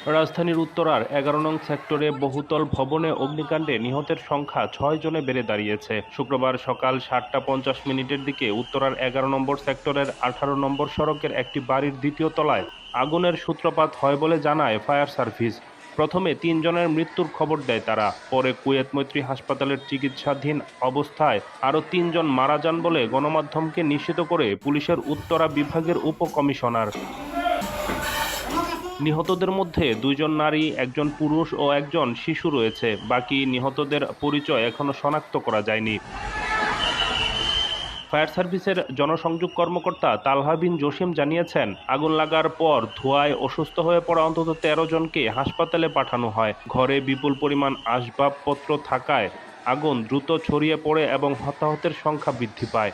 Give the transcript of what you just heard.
রাজধানীর উত্তরার ১১ নং সেক্টরে বহুতল ভবনে অগ্নিকাণ্ডে নিহতের সংখ্যা ৬ জনে বেড়ে দাঁড়িয়েছে। শুক্রবার সকাল ৭টা ৫০ মিনিটের দিকে উত্তরার ১১ নম্বর সেক্টরের ১৮ নম্বর সড়কের একটি বাড়ির দ্বিতীয় তলায় আগুনের সূত্রপাত হয় বলে জানায় ফায়ার সার্ভিস। প্রথমে ৩ জনের মৃত্যুর খবর দেয় তারা। পরে কুয়েত মৈত্রী হাসপাতালের চিকিৎসাধীন অবস্থায় আরও ৩ জন মারা যান বলে গণমাধ্যমকে নিশ্চিত করে পুলিশের উত্তরা বিভাগের উপকমিশনার। নিহতদের মধ্যে ২ জন নারী, ১ জন পুরুষ ও ১ জন শিশু রয়েছে। বাকি নিহতদের পরিচয় এখনো শনাক্ত করা যায়নি। ফায়ার সার্ভিসের জনসংযোগ কর্মকর্তা তালহা বিন জসিম জানিয়েছেন, আগুন লাগার পর ধোঁয়ায় অসুস্থ হয়ে পড়া অন্তত ১৩ জনকে হাসপাতালে পাঠানো হয়। ঘরে বিপুল পরিমাণ আসবাবপত্র থাকায় আগুন দ্রুত ছড়িয়ে পড়ে এবং হতাহতের সংখ্যা বৃদ্ধি পায়।